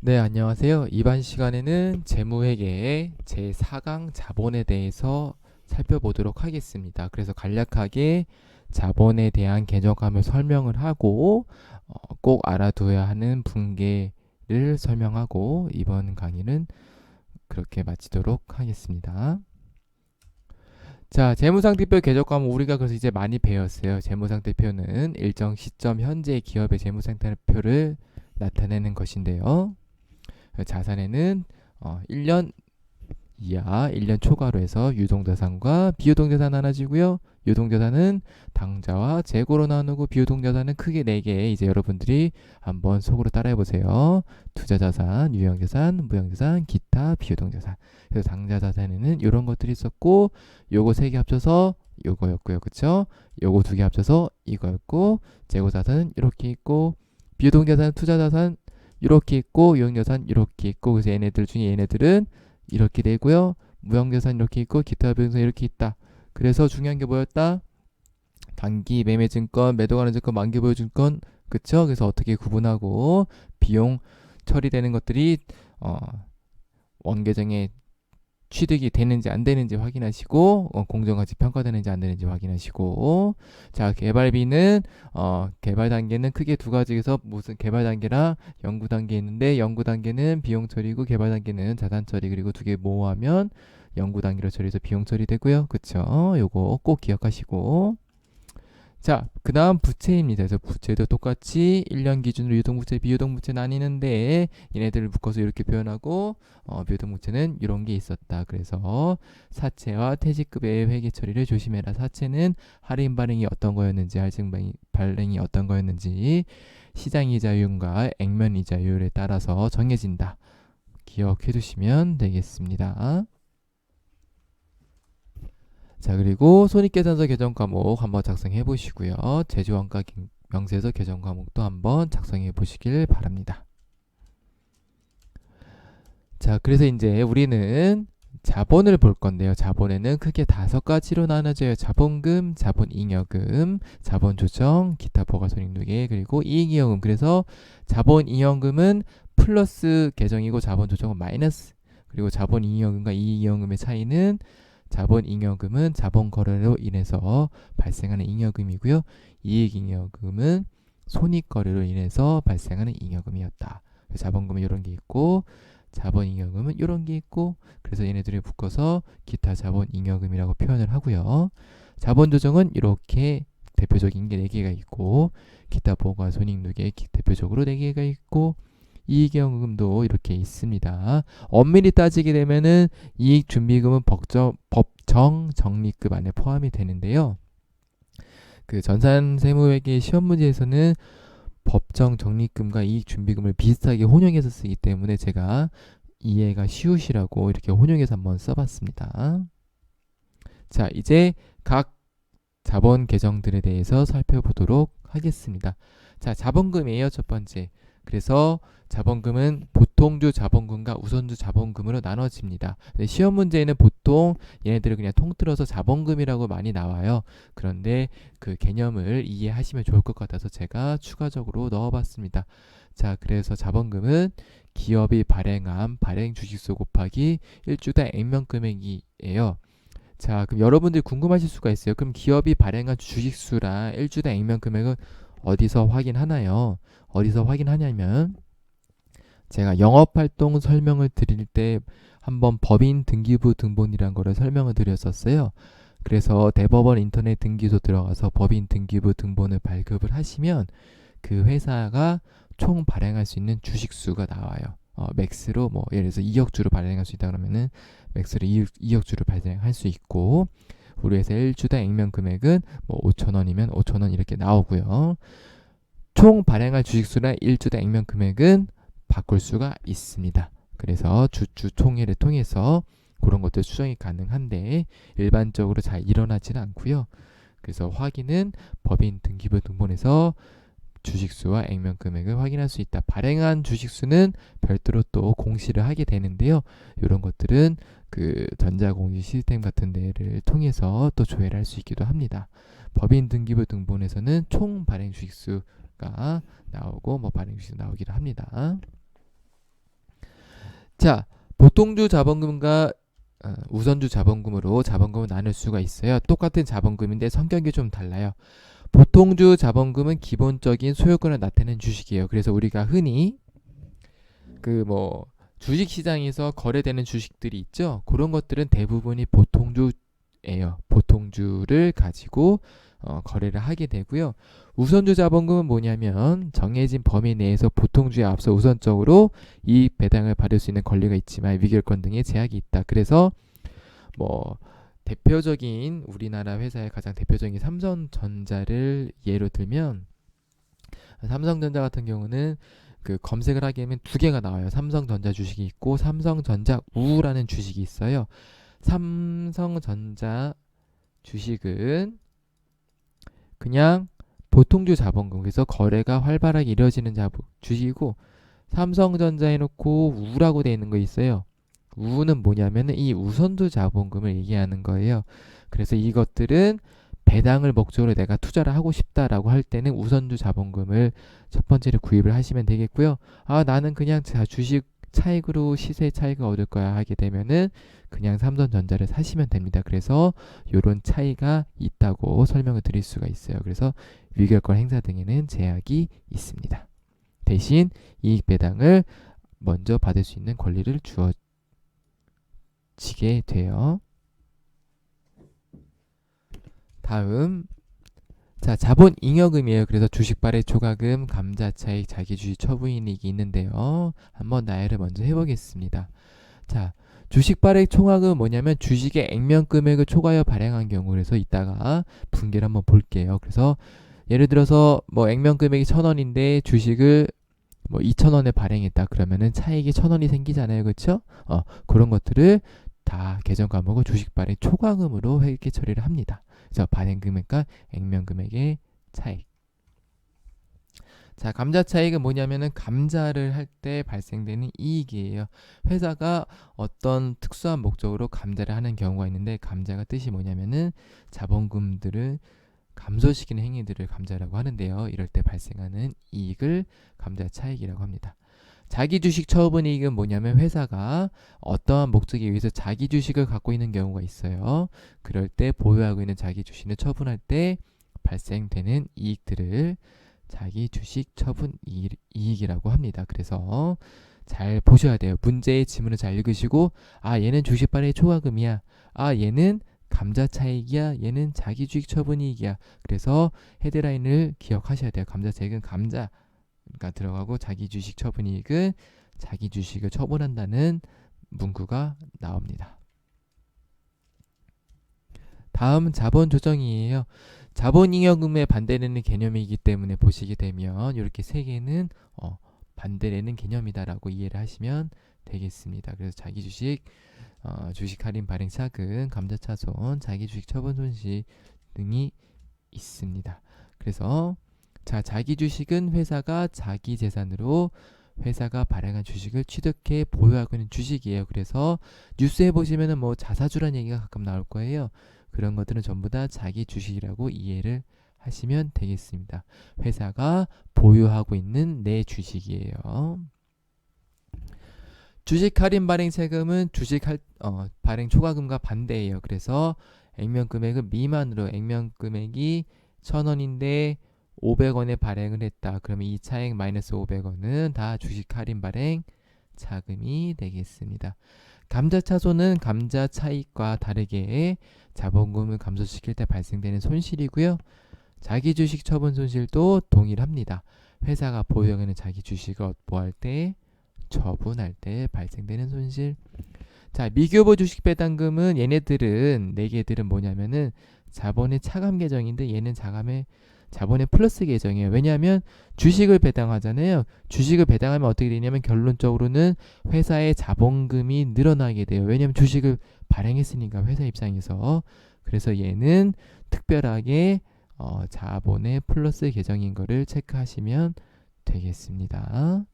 네, 안녕하세요. 이번 시간에는 재무회계의 제4강 자본에 대해서 살펴보도록 하겠습니다. 그래서 간략하게 자본에 대한 개념감을 설명을 하고 꼭 알아둬야 하는 분계를 설명하고 이번 강의는 그렇게 마치도록 하겠습니다. 자, 재무상태표 개념감은 우리가 그래서 이제 많이 배웠어요. 재무상태표는 일정 시점 현재 기업의 재무상태표를 나타내는 것인데요. 자산에는 1년 이하, 1년 초과로 해서 유동자산과 비유동자산 나눠지고요. 유동자산은 당좌와 재고로 나누고 비유동자산은 크게 4개. 이제 여러분들이 한번 속으로 따라해보세요. 투자자산, 유형자산, 무형자산, 기타, 비유동자산. 그래서 당좌자산에는 이런 것들이 있었고 요거 3개 합쳐서 요거였고요. 그쵸? 요거 2개 합쳐서 이거였고 재고자산은 이렇게 있고 비유동자산, 투자자산 이렇게 있고 유형자산 이렇게 있고 그래서 얘네들 중에 얘네들은 이렇게 되고요. 무형자산 이렇게 있고 기타 비용자산 이렇게 있다. 그래서 중요한 게 뭐였다? 단기 매매증권, 매도가는 증권, 만기 보유증권 그쵸? 그래서 어떻게 구분하고 비용 처리되는 것들이 원계정에 취득이 되는지 안 되는지 확인하시고 공정가치 평가되는지 안 되는지 확인하시고 자 개발비는 개발 단계는 크게 2가지에서 무슨 개발 단계랑 연구 단계 있는데 연구 단계는 비용 처리고 개발 단계는 자산 처리 그리고 2개 모호하면 연구 단계로 처리해서 비용 처리되고요. 그쵸? 요거 꼭 기억하시고 자, 그 다음 부채입니다. 그래서 부채도 똑같이 1년 기준으로 유동부채, 비유동부채 나뉘는데 얘네들을 묶어서 이렇게 표현하고 비유동부채는 이런 게 있었다. 그래서 사채와 퇴직급여의 회계 처리를 조심해라. 사채는 할인 발행이 어떤 거였는지, 할증 발행이 어떤 거였는지 시장이자율과 액면이자율에 따라서 정해진다. 기억해 두시면 되겠습니다. 자, 그리고 손익계산서 개정 과목 한번 작성해 보시고요. 제조원가 명세서 개정 과목도 한번 작성해 보시길 바랍니다. 자, 그래서 이제 우리는 자본을 볼 건데요. 자본에는 크게 5가지로 나눠져요. 자본금, 자본잉여금, 자본조정, 기타 부가손익누계, 그리고 이익잉여금. 그래서 자본잉여금은 플러스 계정이고 자본조정은 마이너스. 그리고 자본잉여금과 이익잉여금의 차이는 자본잉여금은 자본거래로 인해서 발생하는 잉여금이고요. 이익잉여금은 손익거래로 인해서 발생하는 잉여금이었다. 자본금은 이런 게 있고 자본잉여금은 이런 게 있고 그래서 얘네들을 묶어서 기타 자본잉여금이라고 표현을 하고요. 자본조정은 이렇게 대표적인 게 4개가 있고 기타 부가손익누계 대표적으로 4개가 있고 이익잉여금도 이렇게 있습니다. 엄밀히 따지게 되면은 이익준비금은 법정 적립금 안에 포함이 되는데요. 그 전산세무회계 시험 문제에서는 법정 적립금과 이익준비금을 비슷하게 혼용해서 쓰기 때문에 제가 이해가 쉬우시라고 이렇게 혼용해서 한번 써봤습니다. 자, 이제 각 자본 계정들에 대해서 살펴보도록 하겠습니다. 자, 자본금이에요, 첫 번째. 그래서 자본금은 보통주 자본금과 우선주 자본금으로 나눠집니다. 시험 문제에는 보통 얘네들을 그냥 통틀어서 자본금이라고 많이 나와요. 그런데 그 개념을 이해하시면 좋을 것 같아서 제가 추가적으로 넣어봤습니다. 자, 그래서 자본금은 기업이 발행한 발행 주식수 곱하기 1주당 액면금액이에요. 자, 그럼 여러분들이 궁금하실 수가 있어요. 그럼 기업이 발행한 주식수랑 1주당 액면금액은 어디서 확인하나요? 어디서 확인하냐면 제가 영업활동 설명을 드릴 때 한번 법인 등기부 등본이란 거를 설명을 드렸었어요. 그래서 대법원 인터넷 등기소 들어가서 법인 등기부 등본을 발급을 하시면 그 회사가 총 발행할 수 있는 주식수가 나와요. 맥스로 뭐 예를 들어서 2억 주를 발행할 수 있다 그러면은 맥스로 2억 주를 발행할 수 있고 우리 회사 1주당 액면 금액은 뭐 5,000원이면 5,000원 이렇게 나오고요. 총 발행할 주식수나 1주당 액면 금액은 바꿀 수가 있습니다. 그래서 주주 총회를 통해서 그런 것들 수정이 가능한데 일반적으로 잘 일어나지는 않고요. 그래서 확인은 법인 등기부 등본에서 주식수와 액면 금액을 확인할 수 있다. 발행한 주식수는 별도로 또 공시를 하게 되는데요. 이런 것들은 그 전자공시 시스템 같은 데를 통해서 또 조회를 할 수 있기도 합니다. 법인 등기부 등본에서는 총 발행 주식수가 나오고 뭐 발행 주식수 나오기도 합니다. 자, 보통주 자본금과 우선주 자본금으로 자본금을 나눌 수가 있어요. 똑같은 자본금인데 성격이 좀 달라요. 보통주 자본금은 기본적인 소유권을 나타내는 주식이에요. 그래서 우리가 흔히 주식 시장에서 거래되는 주식들이 있죠. 그런 것들은 대부분이 보통주예요. 보통주를 가지고 거래를 하게 되고요. 우선주 자본금은 뭐냐면 정해진 범위 내에서 보통주에 앞서 우선적으로 이익 배당을 받을 수 있는 권리가 있지만 위결권 등의 제약이 있다. 그래서 대표적인 우리나라 회사의 가장 대표적인 삼성전자를 예로 들면 삼성전자 같은 경우는 검색을 하게 되면 두 개가 나와요. 삼성전자 주식이 있고 삼성전자 우라는 주식이 있어요. 삼성전자 주식은 그냥 보통주 자본금, 그래서 거래가 활발하게 이루어지는 주식이고, 삼성전자 해놓고 우라고 되어 있는 거 있어요. 우는 뭐냐면은 이 우선주 자본금을 얘기하는 거예요. 그래서 이것들은 배당을 목적으로 내가 투자를 하고 싶다라고 할 때는 우선주 자본금을 첫 번째로 구입을 하시면 되겠고요. 나는 그냥 주식 차익으로 시세 차익을 얻을 거야 하게 되면은 그냥 삼성전자를 사시면 됩니다. 그래서 이런 차이가 있다고 설명을 드릴 수가 있어요. 그래서 위결권 행사 등에는 제약이 있습니다. 대신 이익 배당을 먼저 받을 수 있는 권리를 주어지게 돼요. 다음, 자, 자본 잉여금이에요. 그래서 주식 발행 초과금, 감자 차익, 자기 주식 처분이익이 있는데요. 한번 나열을 먼저 해보겠습니다. 자, 주식 발행 총액은 뭐냐면 주식의 액면 금액을 초과하여 발행한 경우, 그래서 이따가 분계를 한번 볼게요. 그래서 예를 들어서 액면 금액이 1,000원인데 주식을 2,000원에 발행했다. 그러면은 차익이 1,000원이 생기잖아요. 그렇죠? 그런 것들을 다 계정 과목을 주식 발행 초과금으로 회계 처리를 합니다. 그래서 발행 금액과 액면 금액의 차익. 자, 감자 차익은 뭐냐면은 감자를 할 때 발생되는 이익이에요. 회사가 어떤 특수한 목적으로 감자를 하는 경우가 있는데, 감자가 뜻이 뭐냐면은 자본금들을 감소시키는 행위들을 감자라고 하는데요. 이럴 때 발생하는 이익을 감자 차익이라고 합니다. 자기 주식 처분 이익은 뭐냐면 회사가 어떠한 목적에 의해서 자기 주식을 갖고 있는 경우가 있어요. 그럴 때 보유하고 있는 자기 주식을 처분할 때 발생되는 이익들을 자기 주식 처분 이익이라고 합니다. 그래서 잘 보셔야 돼요. 문제의 지문을 잘 읽으시고, 얘는 주식 발행 초과금이야. 얘는 감자 차익이야. 얘는 자기 주식 처분 이익이야. 그래서 헤드라인을 기억하셔야 돼요. 감자 차익은 감자가 들어가고 자기 주식 처분 이익은 자기 주식을 처분한다는 문구가 나옵니다. 다음 자본 조정이에요. 자본잉여금에 반대되는 개념이기 때문에 보시게 되면 이렇게 세 개는 반대되는 개념이다라고 이해를 하시면 되겠습니다. 그래서 자기 주식, 주식 할인 발행 차금, 감자차손, 자기 주식 처분 손실 등이 있습니다. 그래서 자기 주식은 회사가 자기 재산으로 회사가 발행한 주식을 취득해 보유하고 있는 주식이에요. 그래서 뉴스에 보시면은 자사주라는 얘기가 가끔 나올 거예요. 그런 것들은 전부 다 자기 주식이라고 이해를 하시면 되겠습니다. 회사가 보유하고 있는 내 주식이에요. 주식 할인 발행 세금은 주식 발행 초과금과 반대예요. 그래서 액면 금액은 미만으로, 액면 금액이 1,000원인데 500원에 발행을 했다. 그러면 이 차액 마이너스 500원은 다 주식 할인 발행 차금이 되겠습니다. 감자차손은 감자 차익과 다르게 자본금을 감소시킬 때 발생되는 손실이고요. 자기 주식 처분 손실도 동일합니다. 회사가 보유하고 있는 자기 주식을 뭐할 때? 처분할 때 발생되는 손실. 자, 미교부 주식 배당금은 얘네들은 네 개들은 뭐냐면은 자본의 차감 계정인데 얘는 자본의 플러스 계정이에요. 왜냐하면 주식을 배당하잖아요. 주식을 배당하면 어떻게 되냐면 결론적으로는 회사의 자본금이 늘어나게 돼요. 왜냐하면 주식을 발행했으니까 회사 입장에서. 그래서 얘는 특별하게 자본의 플러스 계정인 거를 체크하시면 되겠습니다.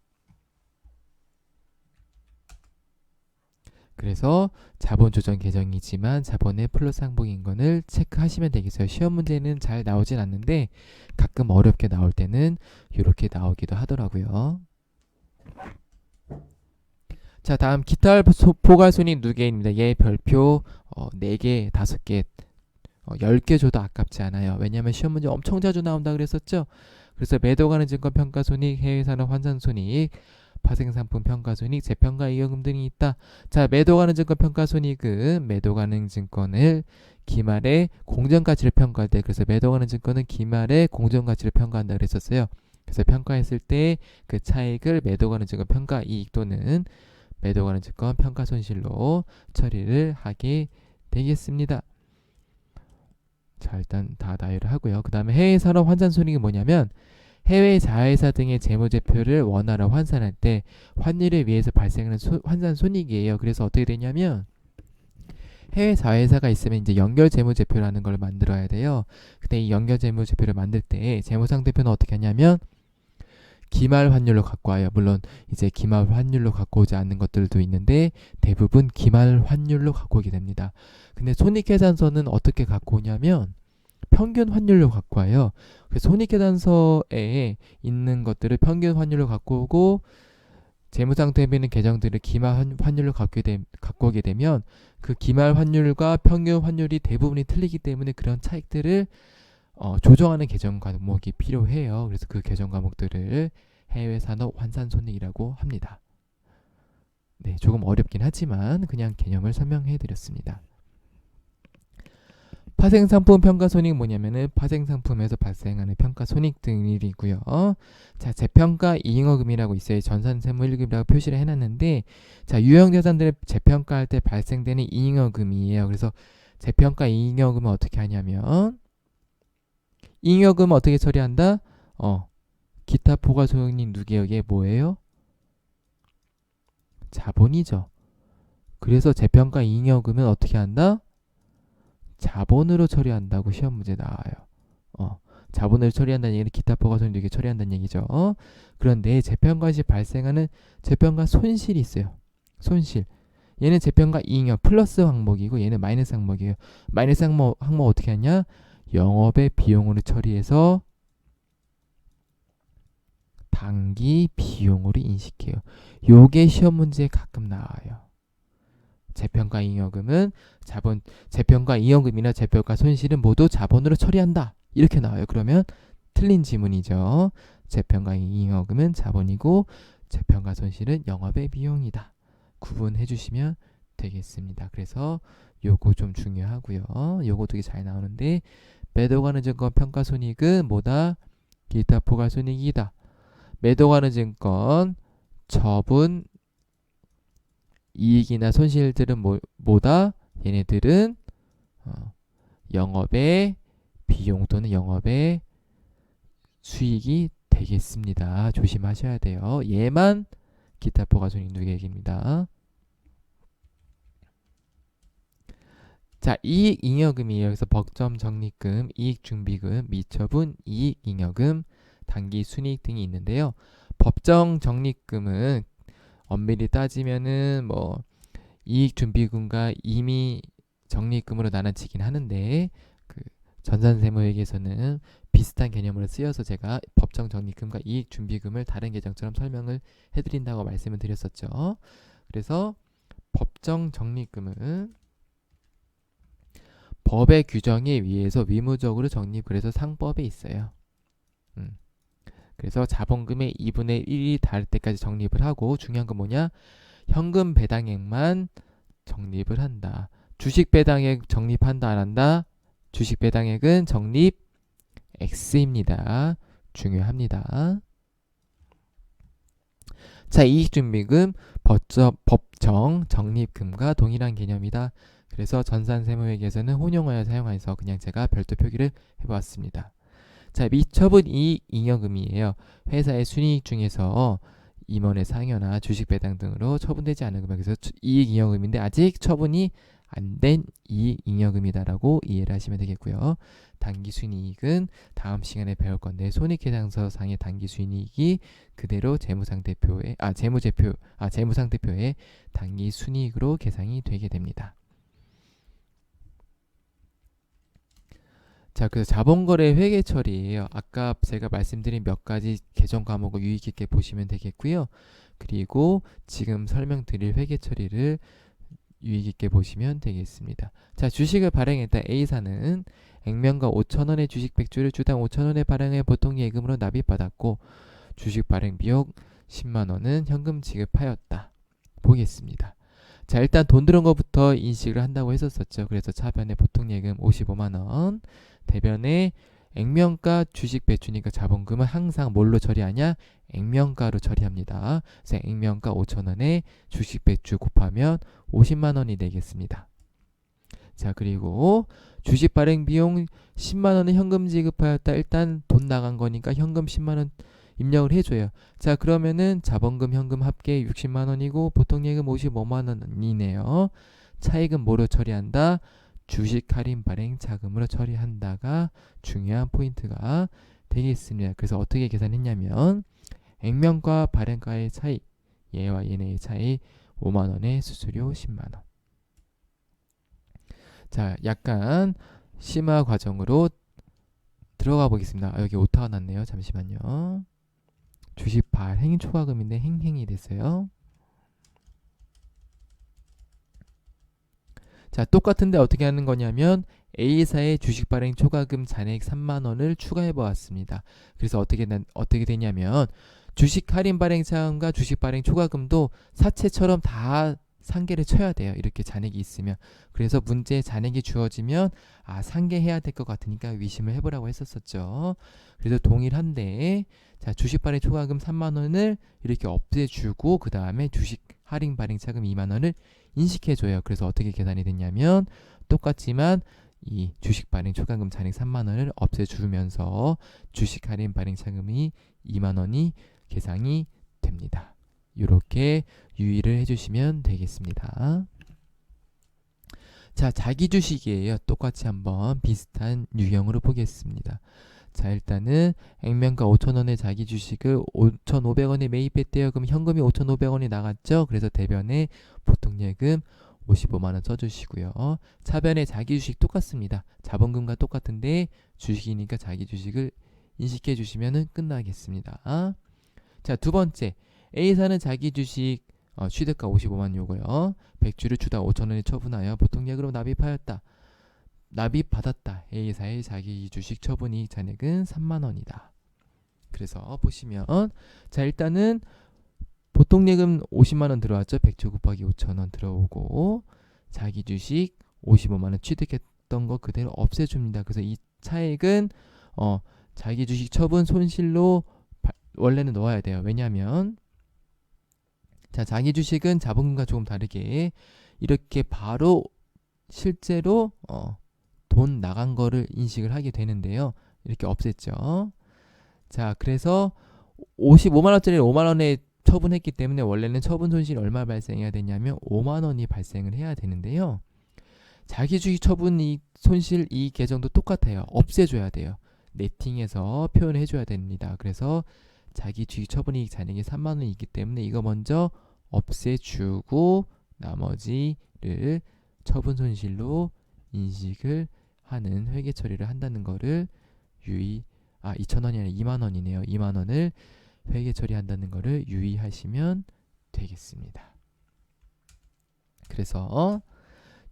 그래서 자본 조정 계정이지만 자본의 플러스 항목인 것을 체크하시면 되겠어요. 시험 문제는 잘 나오진 않는데 가끔 어렵게 나올 때는 이렇게 나오기도 하더라고요. 자, 다음 기타 포괄손익 누계입니다. 얘 별표 4개, 5개, 10개 줘도 아깝지 않아요. 왜냐하면 시험 문제 엄청 자주 나온다 그랬었죠. 그래서 매도 가능 증권 평가손익, 해외산업 환산손익, 파생상품 평가손익, 재평가 이익금 등이 있다. 자, 매도 가능 증권 평가손익은 매도 가능 증권을 기말에 공정가치를 평가할 때, 그래서 매도 가능 증권은 기말에 공정가치를 평가한다 그랬었어요. 그래서 평가했을 때 그 차익을 매도 가능 증권 평가 이익 또는 매도 가능 증권 평가 손실로 처리를 하게 되겠습니다. 자, 일단 다 나열을 하고요. 그 다음에 해외 산업 환산 손익이 뭐냐면 해외 자회사 등의 재무제표를 원화로 환산할 때 환율에 의해서 발생하는 환산 손익이에요. 그래서 어떻게 되냐면 해외 자회사가 있으면 이제 연결 재무제표라는 걸 만들어야 돼요. 근데 이 연결 재무제표를 만들 때 재무상태표는 어떻게 하냐면 기말 환율로 갖고 와요. 물론 이제 기말 환율로 갖고 오지 않는 것들도 있는데 대부분 기말 환율로 갖고 오게 됩니다. 근데 손익계산서는 어떻게 갖고 오냐면 평균 환율로 갖고 와요. 그래서 손익계산서에 있는 것들을 평균 환율로 갖고 오고 재무상태표는 계정들을 기말 환율로 갖고 오게 되면 그 기말 환율과 평균 환율이 대부분이 틀리기 때문에 그런 차익들을 조정하는 계정 과목이 필요해요. 그래서 그 계정 과목들을 해외산업 환산손익이라고 합니다. 네, 조금 어렵긴 하지만 그냥 개념을 설명해 드렸습니다. 파생상품 평가손익 뭐냐면은 파생상품에서 발생하는 평가손익 등이고요. 자, 재평가 이익금이라고 있어요. 전산세무 1급이라고 표시를 해놨는데, 자, 유형자산들을 재평가할 때 발생되는 이익금이에요. 그래서 재평가 이익금은 어떻게 하냐면 잉여금은 어떻게 처리한다? 기타 포괄손익 누계액에 뭐예요? 자본이죠. 그래서 재평가 잉여금은 어떻게 한다? 자본으로 처리한다고 시험 문제 나와요. 자본으로 처리한다는 얘기는 기타 포괄손익 누계 처리한다는 얘기죠. 그런데 재평가 시 발생하는 재평가 손실이 있어요. 손실. 얘는 재평가 이익 플러스 항목이고 얘는 마이너스 항목이에요. 마이너스 항목 어떻게 하냐? 영업의 비용으로 처리해서 단기 비용으로 인식해요. 요게 시험 문제에 가끔 나와요. 재평가 잉여금은 재평가 잉여금이나 재평가 손실은 모두 자본으로 처리한다. 이렇게 나와요. 그러면 틀린 지문이죠. 재평가 잉여금은 자본이고 재평가 손실은 영업의 비용이다. 구분해 주시면 되겠습니다. 그래서 요거 좀 중요하고요. 요거 되게 잘 나오는데 매도 가능 증권 평가 손익은 뭐다? 기타 포괄 손익이다. 매도 가능 증권 처분 이익이나 손실들은 뭐다? 얘네들은 영업의 비용 또는 영업의 수익이 되겠습니다. 조심하셔야 돼요. 얘만 기타 포괄 손익 누계액입니다. 자, 이익 잉여금이에요. 그래서 법정 적립금, 이익 준비금, 미처분, 이익 잉여금, 단기 순이익 등이 있는데요. 법정 적립금은 엄밀히 따지면은 뭐 이익 준비금과 임의 적립금으로 나눠지긴 하는데 그 전산세무회계에서는 비슷한 개념으로 쓰여서 제가 법정 적립금과 이익 준비금을 다른 계정처럼 설명을 해드린다고 말씀을 드렸었죠. 그래서 법정 적립금은 법의 규정에 의해서 의무적으로 적립을 해서 상법에 있어요. 그래서 자본금의 2분의 1이 닿을 때까지 적립을 하고 중요한 건 뭐냐? 현금 배당액만 적립을 한다. 주식 배당액 적립한다 안 한다? 주식 배당액은 적립 X입니다. 중요합니다. 자, 이익준비금 법정 적립금과 동일한 개념이다. 그래서 전산세무회계에서는 혼용하여 사용해서 그냥 제가 별도 표기를 해보았습니다. 자, 미처분 이익 잉여금이에요. 회사의 순이익 중에서 임원의 상여나 주식 배당 등으로 처분되지 않은 금액, 그래서 이익 잉여금인데 아직 처분이 안 된 이익 잉여금이다라고 이해를 하시면 되겠고요. 단기 순이익은 다음 시간에 배울 건데 손익계산서상의 단기 순이익이 그대로 재무상태표에 단기 순이익으로 계산이 되게 됩니다. 자, 그래서 자본거래 회계 처리예요. 아까 제가 말씀드린 몇 가지 개정 과목을 유의 깊게 보시면 되겠고요. 그리고 지금 설명드릴 회계 처리를 유의 깊게 보시면 되겠습니다. 자, 주식을 발행했다. A사는 액면가 5,000원의 주식 100주를 주당 5,000원에 발행해 보통 예금으로 납입받았고 주식 발행 비용 10만원은 현금 지급하였다. 보겠습니다. 자, 일단 돈 들은 것부터 인식을 한다고 했었죠. 그래서 차변에 보통 예금 55만원, 대변에 액면가 주식 배추니까 자본금은 항상 뭘로 처리하냐? 액면가로 처리합니다. 그래서 액면가 5,000원에 주식 배추 곱하면 50만원이 되겠습니다. 자, 그리고 주식 발행 비용 10만원은 현금 지급하였다. 일단 돈 나간 거니까 현금 10만원 입력을 해줘요. 자, 그러면은 자본금 현금 합계 60만원이고 보통 예금 55만원이네요. 차익은 뭐로 처리한다? 주식 할인 발행 자금으로 처리한다가 중요한 포인트가 되겠습니다. 그래서 어떻게 계산했냐면 액면가 발행가의 차이, 얘와 얘네의 차이 5만원에 수수료 10만원. 자, 약간 심화 과정으로 들어가 보겠습니다. 여기 오타가 났네요. 잠시만요. 주식 발행 초과금인데 행행이 됐어요. 자, 똑같은데 어떻게 하는 거냐면 A사의 주식 발행 초과금 잔액 3만원을 추가해 보았습니다. 그래서 어떻게 되냐면 주식 할인 발행 자금과 주식 발행 초과금도 사채처럼 다 상계를 쳐야 돼요. 이렇게 잔액이 있으면. 그래서 문제에 잔액이 주어지면 상계해야 될 것 같으니까 위심을 해보라고 했었죠. 그래서 동일한데 자, 주식 발행 초과금 3만원을 이렇게 없애주고 그 다음에 주식 할인 발행 자금 2만원을 인식해줘요. 그래서 어떻게 계산이 됐냐면 똑같지만 이 주식 발행 초과금 잔액 3만원을 없애주면서 주식 할인 발행 자금이 2만원이 계산이 됩니다. 이렇게 유의를 해주시면 되겠습니다. 자, 자기 주식이에요. 똑같이 한번 비슷한 유형으로 보겠습니다. 자, 일단은 액면가 5,000원의 자기 주식을 5,500원에 매입했대요. 그럼 현금이 5,500원이 나갔죠. 그래서 대변에 보통 예금 55만원 써주시고요. 차변에 자기 주식 똑같습니다. 자본금과 똑같은데 주식이니까 자기 주식을 인식해 주시면 끝나겠습니다. 자, 두 번째 A사는 자기 주식 취득가 55만 요거요. 100주를 주당 5,000원에 처분하여 보통 예금으로 납입하였다. 납입받았다. A사의 자기 주식 처분이익 잔액은 3만원이다. 그래서 보시면 자, 일단은 보통 예금 50만원 들어왔죠. 100주 곱하기 5,000원 들어오고 자기 주식 55만원 취득했던 거 그대로 없애줍니다. 그래서 이 차액은 자기 주식 처분 손실로 원래는 넣어야 돼요. 왜냐하면 자, 자기 주식은 자본금과 조금 다르게 이렇게 바로 실제로 돈 나간 거를 인식을 하게 되는데요. 이렇게 없앴죠. 자, 그래서 55만원짜리 5만원에 처분했기 때문에 원래는 처분 손실이 얼마 발생해야 되냐면 5만원이 발생을 해야 되는데요. 자기 주식 처분 이익 손실 이익 계정도 똑같아요. 없애줘야 돼요. 네팅해서 표현해 줘야 됩니다. 그래서 자기 주식 처분 이익 잔액이 3만원이 있기 때문에 이거 먼저 없애주고 나머지를 처분 손실로 인식을 하는 회계 처리를 한다는 거를 2,000원이 아니라 2만원이네요. 2만원을 회계 처리한다는 거를 유의하시면 되겠습니다. 그래서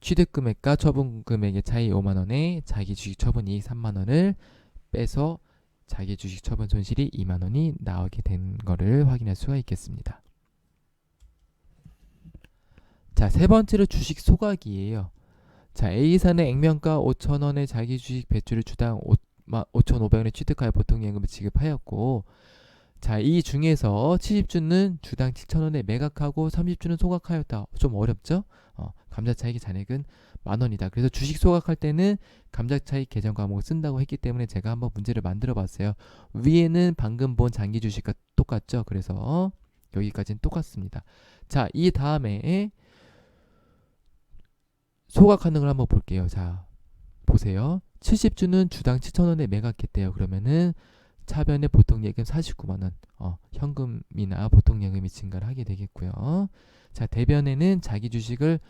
취득금액과 처분금액의 차이 5만원에 자기 주식 처분이익 3만원을 빼서 자기 주식 처분 손실이 2만원이 나오게 된 거를 확인할 수가 있겠습니다. 자, 세 번째로 주식 소각이에요. 자, A사는 액면가 5,000원의 자기 주식 배추를 주당 5,500원에 취득하여 보통 예금을 지급하였고 자, 이 중에서 70주는 주당 7,000원에 매각하고 30주는 소각하였다. 좀 어렵죠? 감자차익의 잔액은 만원이다. 그래서 주식 소각할 때는 감자차익 계정 과목을 쓴다고 했기 때문에 제가 한번 문제를 만들어 봤어요. 위에는 방금 본 장기 주식과 똑같죠? 그래서 여기까지는 똑같습니다. 자, 이 다음에 소각하는 걸 한번 볼게요. 자, 보세요. 70주는 주당 7,000원에 매각했대요. 그러면은 차변에 보통 예금 49만원 현금이나 보통 예금이 증가를 하게 되겠고요. 자, 대변에는 자기 주식을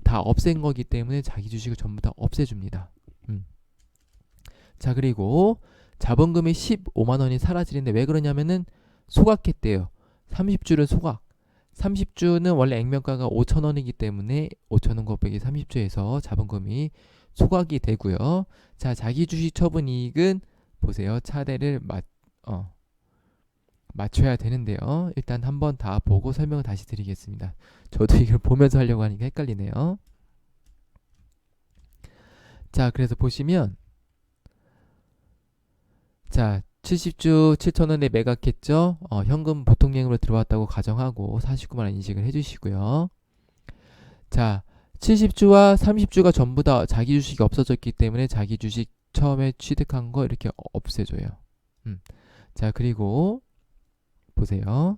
다 없앤 거기 때문에 자기 주식을 전부 다 없애줍니다. 자, 그리고 자본금이 15만원이 사라지는데 왜 그러냐면은 소각했대요. 30주를 소각. 30주는 원래 액면가가 5,000원이기 때문에 5,000원 곱하기 30주에서 자본금이 소각이 되고요. 자, 자기 주식 처분 이익은 보세요. 차례를 맞춰야 되는데요. 일단 한번 다 보고 설명을 다시 드리겠습니다. 저도 이걸 보면서 하려고 하니까 헷갈리네요. 자, 그래서 보시면 자, 70주 7,000원에 매각했죠. 현금 보통예금으로 들어왔다고 가정하고 49만 원 인식을 해주시고요. 자, 70주와 30주가 전부 다 자기 주식이 없어졌기 때문에 자기 주식 처음에 취득한 거 이렇게 없애줘요. 자, 그리고 보세요.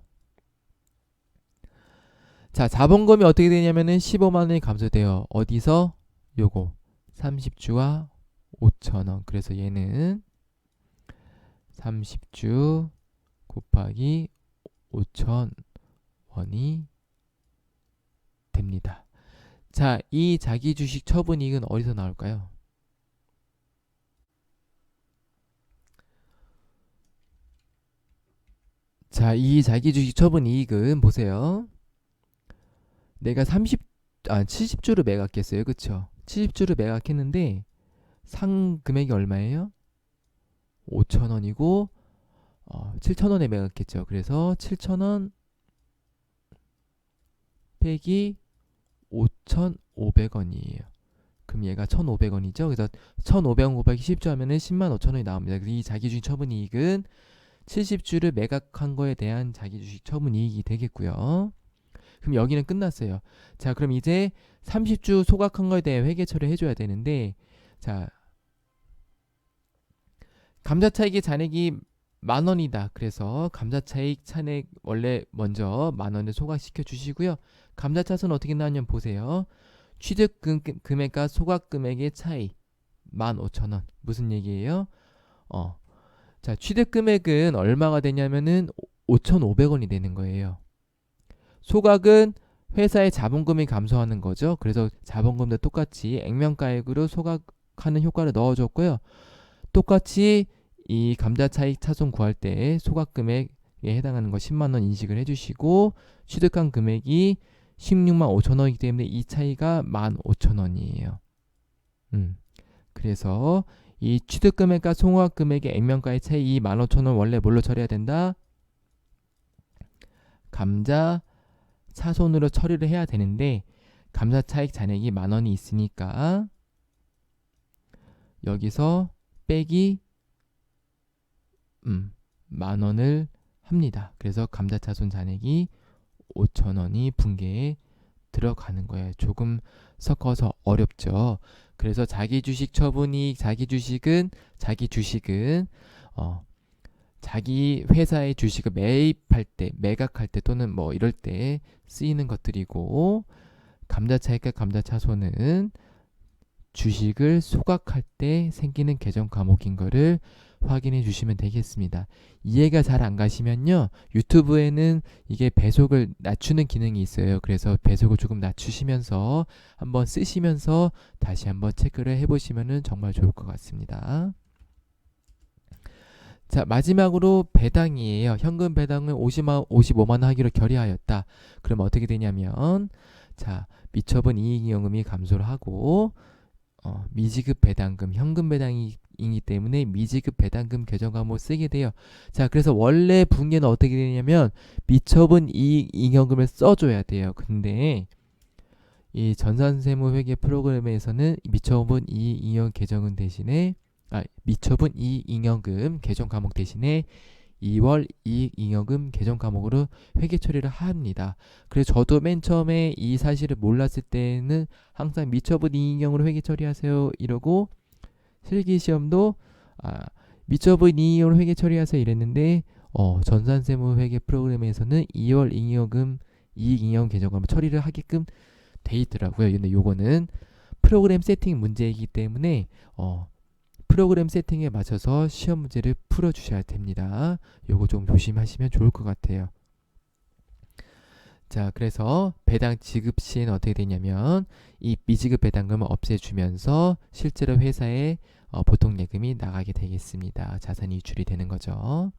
자, 자본금이 어떻게 되냐면은 15만 원이 감소돼요. 어디서? 요거 30주와 5,000원. 그래서 얘는 30주 곱하기 5,000원이 됩니다. 자, 이 자기 주식 처분 이익은 어디서 나올까요? 자, 이 자기 주식 처분 이익은 보세요. 내가 70주를 매각했어요. 그쵸? 70주를 매각했는데 상 금액이 얼마예요? 5,000원이고 7,000원에 매각했죠. 그래서 7,000원 빼기 5,500원이에요. 그럼 얘가 1,500원이죠. 그래서 1,500원 곱하기 10주 하면은 10만 5천원이 나옵니다. 그래서 이 자기주식 처분 이익은 70주를 매각한 거에 대한 자기주식 처분 이익이 되겠고요. 그럼 여기는 끝났어요. 자, 그럼 이제 30주 소각한 거에 대해 회계 처리를 해줘야 되는데, 자, 감자차익의 잔액이 10,000원이다. 그래서 감자차익 잔액 원래 먼저 10,000원을 소각시켜 주시고요. 감자차손 어떻게 나왔냐면 보세요. 취득 금액과 소각 금액의 차이 15,000원. 무슨 얘기예요? 자, 취득 금액은 얼마가 되냐면은 5,500원이 되는 거예요. 소각은 회사의 자본금이 감소하는 거죠. 그래서 자본금도 똑같이 액면가액으로 소각하는 효과를 넣어줬고요. 똑같이 이 감자차익 차손 구할 때 소각 금액에 해당하는 거 10만 원 인식을 해주시고 취득한 금액이 16만 5천 원이기 때문에 이 차이가 15,000원이에요. 그래서 이 취득 금액과 소각 금액의 액면가의 차이 이 15,000원 원래 뭘로 처리해야 된다? 감자 차손으로 처리를 해야 되는데 감자차익 잔액이 10,000원이 있으니까 여기서 빼기 10,000원을 합니다. 그래서 감자차손 잔액이 5,000원이 분계에 들어가는 거예요. 조금 섞어서 어렵죠. 그래서 자기 주식 처분이익, 자기 주식은 자기 회사의 주식을 매입할 때, 매각할 때 또는 뭐 이럴 때 쓰이는 것들이고, 감자차익과 감자차손은 주식을 소각할 때 생기는 계정 과목인 거를 확인해 주시면 되겠습니다. 이해가 잘 안 가시면요, 유튜브에는 이게 배속을 낮추는 기능이 있어요. 그래서 배속을 조금 낮추시면서 한번 쓰시면서 다시 한번 체크를 해보시면 정말 좋을 것 같습니다. 자, 마지막으로 배당이에요. 현금 배당을 55만 원 하기로 결의하였다. 그럼 어떻게 되냐면, 자, 미처분 이익이익금이 감소를 하고 미지급 배당금, 현금 배당이기 때문에 미지급 배당금 계정 과목을 쓰게 돼요. 자, 그래서 원래 분계는 어떻게 되냐면 미처분 이익 잉여금을 써줘야 돼요. 근데 이 전산세무회계 프로그램에서는 미처분 이익 잉여 계정은 대신에 미처분 이익 잉여금 계정 과목 대신에 2월 이익 잉여금 계정 과목으로 회계 처리를 합니다. 그래서 저도 맨 처음에 이 사실을 몰랐을 때는 항상 미처분 이익 잉여금으로 회계 처리하세요 이러고 실기시험도 미처분 이익 잉여금으로 회계 처리하세요 이랬는데 전산세무 회계 프로그램에서는 2월 잉여금 이익 잉여금 계정 과목 처리를 하게끔 돼 있더라고요. 근데 요거는 프로그램 세팅 문제이기 때문에 프로그램 세팅에 맞춰서 시험 문제를 풀어주셔야 됩니다. 요거 좀 조심하시면 좋을 것 같아요. 자, 그래서 배당 지급 시에는 어떻게 되냐면 이 미지급 배당금을 없애주면서 실제로 회사에 보통 예금이 나가게 되겠습니다. 자산이 유출이 되는 거죠.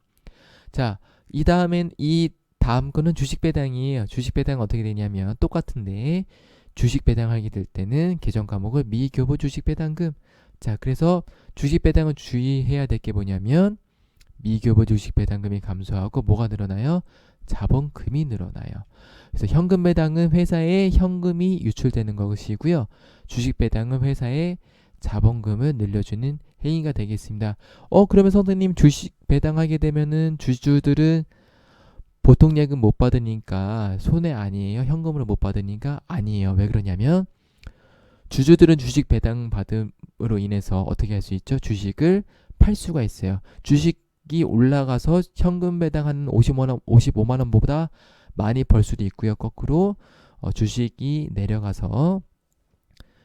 자, 이 다음엔 이 다음 거는 주식 배당이에요. 주식 배당 어떻게 되냐면 똑같은데 주식 배당하게 될 때는 계정 과목을 미교부 주식 배당금. 자, 그래서 주식 배당은 주의해야 될 게 뭐냐면 미교부 주식 배당금이 감소하고 뭐가 늘어나요? 자본금이 늘어나요. 그래서 현금 배당은 회사에 현금이 유출되는 것이고요. 주식 배당은 회사에 자본금을 늘려주는 행위가 되겠습니다. 그러면 선생님 주식 배당하게 되면은 주주들은 보통 예금 못 받으니까 손해 아니에요? 현금으로 못 받으니까 아니에요. 왜 그러냐면 주주들은 주식 배당 받음으로 인해서 어떻게 할 수 있죠? 주식을 팔 수가 있어요. 주식이 올라가서 현금 배당하는 55만 원보다 많이 벌 수도 있고요. 거꾸로 주식이 내려가서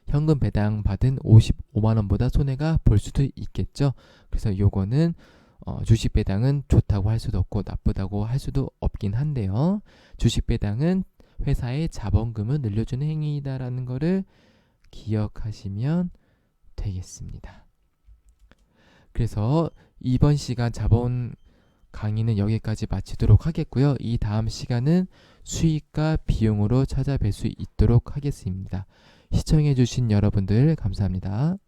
현금 배당 받은 55만 원보다 손해가 볼 수도 있겠죠. 그래서 요거는 주식 배당은 좋다고 할 수도 없고 나쁘다고 할 수도 없긴 한데요. 주식 배당은 회사의 자본금을 늘려주는 행위다라는 거를 기억하시면 되겠습니다. 그래서 이번 시간 자본 강의는 여기까지 마치도록 하겠고요. 이 다음 시간은 수익과 비용으로 찾아뵐 수 있도록 하겠습니다. 시청해주신 여러분들 감사합니다.